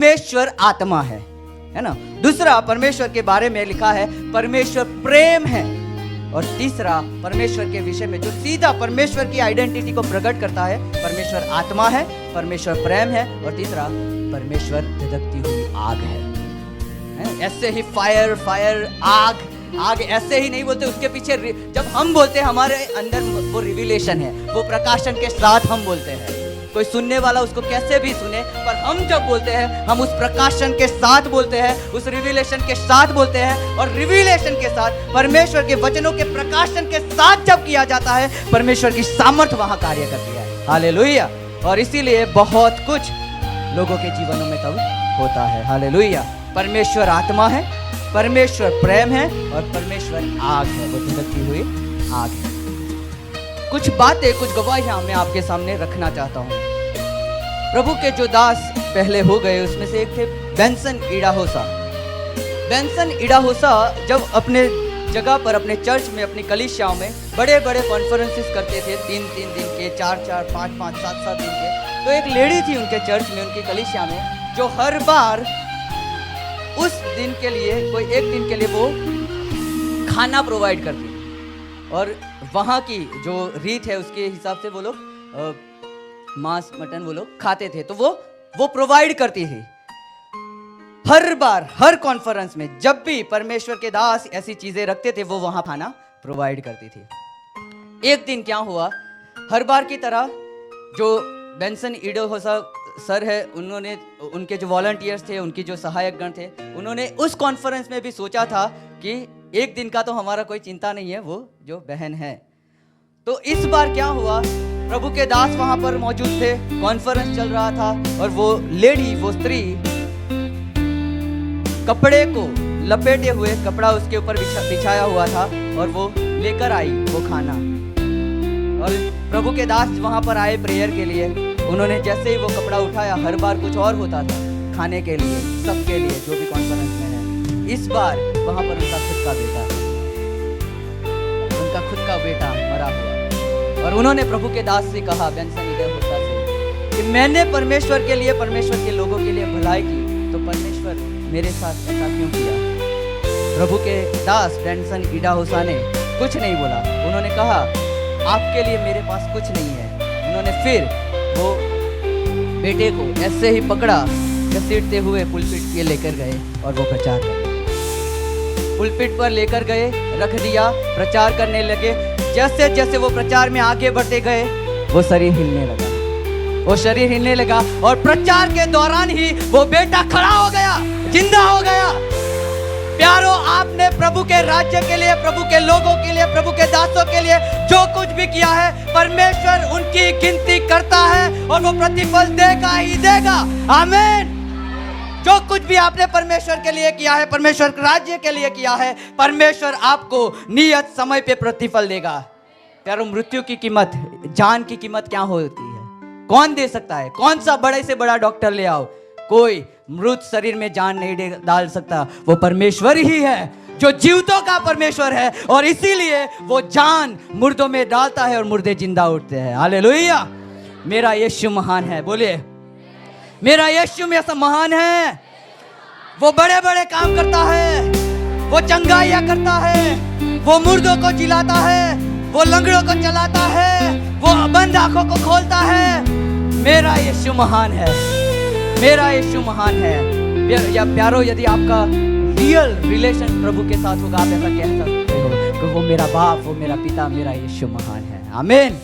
परमेश्वर आत्मा है ना। दूसरा, परमेश्वर के बारे में लिखा है परमेश्वर प्रेम है। और तीसरा, परमेश्वर के विषय में जो सीधा परमेश्वर की आइडेंटिटी को प्रकट करता है, परमेश्वर आत्मा है, परमेश्वर प्रेम है, और तीसरा, परमेश्वर धधकती हुई आग है। ऐसे ही फायर फायर आग आग ऐसे ही नहीं बोलते, उसके पीछे जब हम बोलते हैं हमारे अंदर वो रिविलेशन है, वो प्रकाशन के साथ हम बोलते हैं। कोई सुनने वाला उसको कैसे भी सुने, पर हम जब बोलते हैं हम उस प्रकाशन के साथ बोलते हैं, उस रिविलेशन के साथ बोलते हैं। और रिविलेशन के साथ, परमेश्वर के वचनों के प्रकाशन के साथ जब किया जाता है, परमेश्वर की सामर्थ वहां कार्य करती है। हालेलुया। और इसीलिए बहुत कुछ लोगों के जीवनों में तब होता है। हालेलुया। परमेश्वर आत्मा है, परमेश्वर प्रेम है, और परमेश्वर आग है, वो धधकती हुई आग है। कुछ बातें, कुछ गवाहियां मैं आपके सामने रखना चाहता हूं। प्रभु के जो दास पहले हो गए, उसमें से एक थे बेंसन इडाहोसा। बेंसन इडाहोसा जब अपने जगह पर, अपने चर्च में, अपनी कलीसियाओं में बड़े बड़े कॉन्फ्रेंसेस करते थे, 3-3 दिन के, 4-4, 5-5, 7-7 दिन के, तो एक लेडी थी उनके चर्च में, उनकी कलीसिया में, जो हर बार उस दिन के लिए, कोई एक दिन के लिए वो खाना प्रोवाइड करती। और वहाँ की जो रीत है उसके हिसाब से वो लोग मांस मटन वो लोग खाते थे, तो वो प्रोवाइड करती थी। हर बार, हर कॉन्फ्रेंस में जब भी परमेश्वर के दास ऐसी चीजें रखते थे, वो वहाँ खाना प्रोवाइड करती थी। एक दिन क्या हुआ, हर बार की तरह जो बेंसन इडाहोसा सर है, उन्होंने, उनके जो वॉलंटियर्स थे, उनकी जो सहायक गण थे, उन्होंने उस कॉन्फ्रेंस में भी सोचा था कि एक दिन का तो हमारा कोई चिंता नहीं है, वो जो बहन है। तो इस बार क्या हुआ, प्रभु के दास वहां पर मौजूद थे, कॉन्फ्रेंस चल रहा था, और वो लेडी, वो स्त्री कपड़े को लपेटे हुए, कपड़ा उसके ऊपर बिछाया हुआ था, और वो लेकर आई वो खाना। और प्रभु के दास वहां पर आए प्रेयर के लिए। उन्होंने जैसे ही वो कपड़ा उठाया, हर बार कुछ और होता था खाने के लिए, सबके लिए, जो भी कॉन्फ्रेंस में है। इस बार वहां पर उनका खुद का बेटा, उनका खुद का बेटा मरा हुआ। और उन्होंने प्रभु के दास से कहा, बेंसन इडाहोसा से, कि मैंने परमेश्वर के लिए, परमेश्वर के लोगों के लिए भलाई की, तो परमेश्वर मेरे साथ ऐसा क्यों किया। प्रभु के दास बेंसन इडाहोसा ने कुछ नहीं बोला। उन्होंने कहा, आपके लिए मेरे पास कुछ नहीं है। उन्होंने फिर वो बेटे को ऐसे ही पकड़ा, घसीटते हुए पुलपिट पे लेकर गए, और वो प्रचार कर, पुलपिट पर लेकर गए, रख दिया, प्रचार करने लगे। जैसे जैसे वो प्रचार में आगे बढ़ते गए, वो शरीर हिलने लगा, वो शरीर हिलने लगा, और प्रचार के दौरान ही वो बेटा खड़ा हो गया, जिंदा हो गया। प्यारो, आपने प्रभु के राज्य के लिए, प्रभु के लोगों के लिए, प्रभु के दासों के लिए जो कुछ भी किया है, परमेश्वर उनकी गिनती करता है, और वो प्रतिफल देगा ही देगा। आमीन। जो कुछ भी आपने परमेश्वर के लिए किया है, परमेश्वर के राज्य के लिए किया है, परमेश्वर आपको नियत समय पे प्रतिफल देगा। प्यारो, मृत्यु की कीमत, जान की कीमत क्या होती है, कौन दे सकता है? कौन सा बड़े से बड़ा डॉक्टर ले आओ, कोई मृत शरीर में जान नहीं डाल सकता। वो परमेश्वर ही है जो जीवतों का परमेश्वर है, और इसीलिए वो जान मुर्दों में डालता है और मुर्दे जिंदा उठते हैं। हालेलुया। मेरा यीशु महान है, बोलिए, मेरा यीशु में ऐसा महान है। वो बड़े बड़े काम करता है, वो चंगाइयां करता है, वो मुर्दों को जिलाता है, वो लंगड़ों को चलाता है, वो बंद आंखों को खोलता है। मेरा यीशु महान है, मेरा यीशु महान है। या प्यारो, यदि आपका रियल रिलेशन प्रभु के साथ होगा, आप ऐसा कह सकते हो कि वो मेरा बाप, वो मेरा पिता, मेरा यीशु महान है। आमीन।